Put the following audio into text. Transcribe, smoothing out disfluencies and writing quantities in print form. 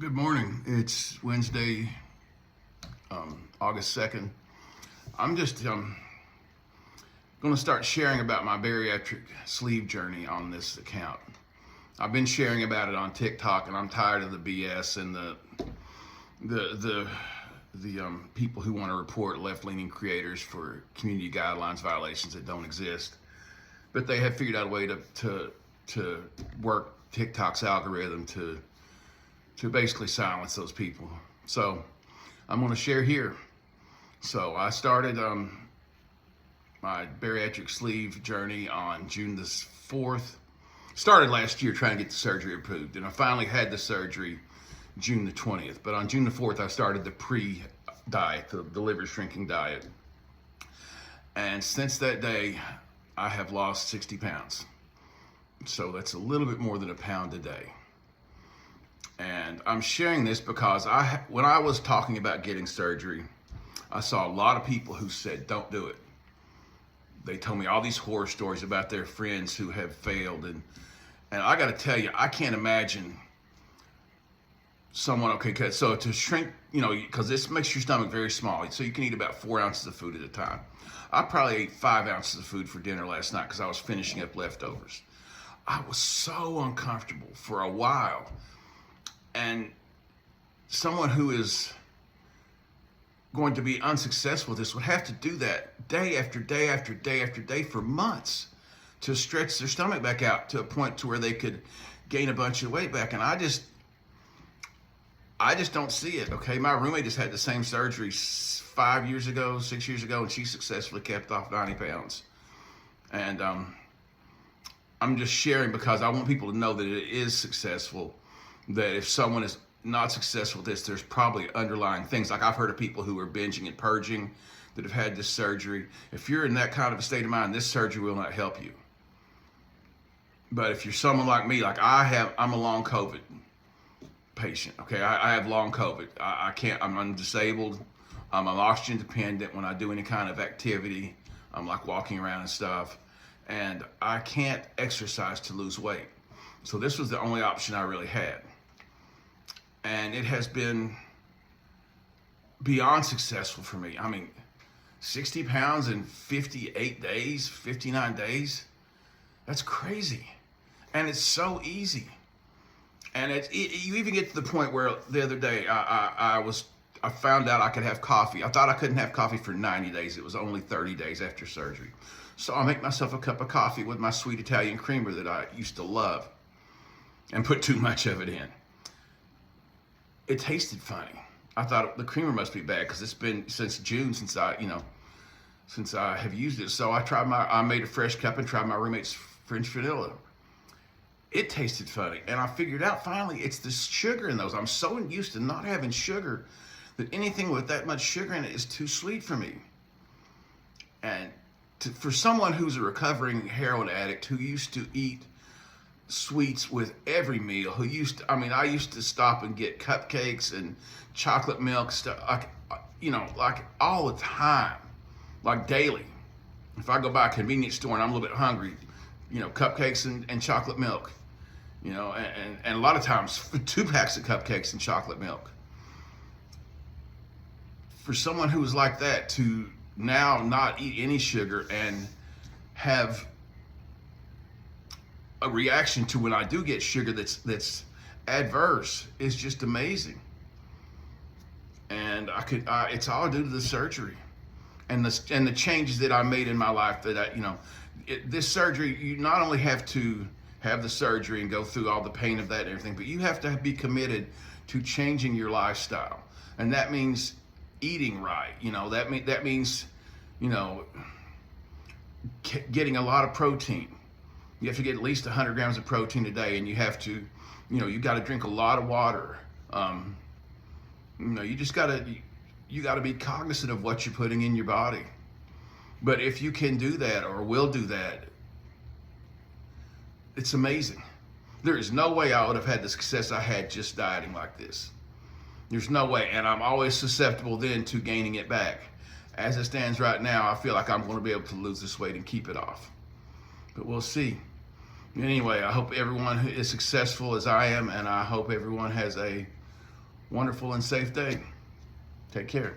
Good morning. It's Wednesday, August 2nd. I'm just going to start sharing about my bariatric sleeve journey on this account. I've been sharing about it on TikTok, and I'm tired of the BS and the people who want to report left-leaning creators for community guidelines violations that don't exist. But they have figured out a way to work TikTok's algorithm to basically silence those people. So I'm going to share here. So I started my bariatric sleeve journey on June the 4th. Started last year trying to get the surgery approved, and I finally had the surgery June the 20th. But on June the 4th, I started the pre-diet, the liver shrinking diet. And since that day, I have lost 60 pounds. So that's a little bit more than a pound a day. And I'm sharing this because when I was talking about getting surgery, I saw a lot of people who said, don't do it. They told me all these horror stories about their friends who have failed. And I got to tell you, I can't imagine someone, okay, so to shrink, because this makes your stomach very small. So you can eat about 4 ounces of food at a time. I probably ate 5 ounces of food for dinner last night because I was finishing up leftovers. I was so uncomfortable for a while. And someone who is going to be unsuccessful with this would have to do that day after day after day after day for months to stretch their stomach back out to a point to where they could gain a bunch of weight back. And I just don't see it. Okay, my roommate just had the same surgery 6 years ago, and she successfully kept off 90 pounds. And I'm just sharing because I want people to know that it is successful. That if someone is not successful with this, there's probably underlying things. Like I've heard of people who are binging and purging that have had this surgery. If you're in that kind of a state of mind, this surgery will not help you. But if you're someone like me, like I'm a long COVID patient. Okay, I have long COVID. I can't. I'm disabled. I'm oxygen dependent. When I do any kind of activity, I'm like walking around and stuff, and I can't exercise to lose weight. So this was the only option I really had. And it has been beyond successful for me. I mean, 60 pounds in 58 days, 59 days, that's crazy. And it's so easy. And you even get to the point where the other day I found out I could have coffee. I thought I couldn't have coffee for 90 days. It was only 30 days after surgery. So I make myself a cup of coffee with my sweet Italian creamer that I used to love and put too much of it in. It tasted funny. I thought the creamer must be bad because it's been since June since I have used it. So I made a fresh cup and tried my roommate's French vanilla. It tasted funny, and I figured out finally it's the sugar in those. I'm so used to not having sugar that anything with that much sugar in it is too sweet for me. And for someone who's a recovering heroin addict who used to eat sweets with every meal, I used to stop and get cupcakes and chocolate milk stuff, like all the time, like daily. If I go by a convenience store and I'm a little bit hungry, cupcakes and chocolate milk, and a lot of times 2 packs of cupcakes and chocolate milk. For someone who was like that to now not eat any sugar and have a reaction to when I do get sugar that's adverse is just amazing. And it's all due to the surgery and the changes that I made in my life. This surgery, you not only have to have the surgery and go through all the pain of that and everything, but you have to be committed to changing your lifestyle, and that means eating right. That means getting a lot of protein. You have to get at least 100 grams of protein a day, and you have to, you got to drink a lot of water. You just got to be cognizant of what you're putting in your body. But if you can do that or will do that, it's amazing. There is no way I would have had the success I had just dieting like this. There's no way, and I'm always susceptible then to gaining it back. As it stands right now, I feel like I'm going to be able to lose this weight and keep it off. But we'll see. Anyway, I hope everyone is successful as I am, and I hope everyone has a wonderful and safe day. Take care.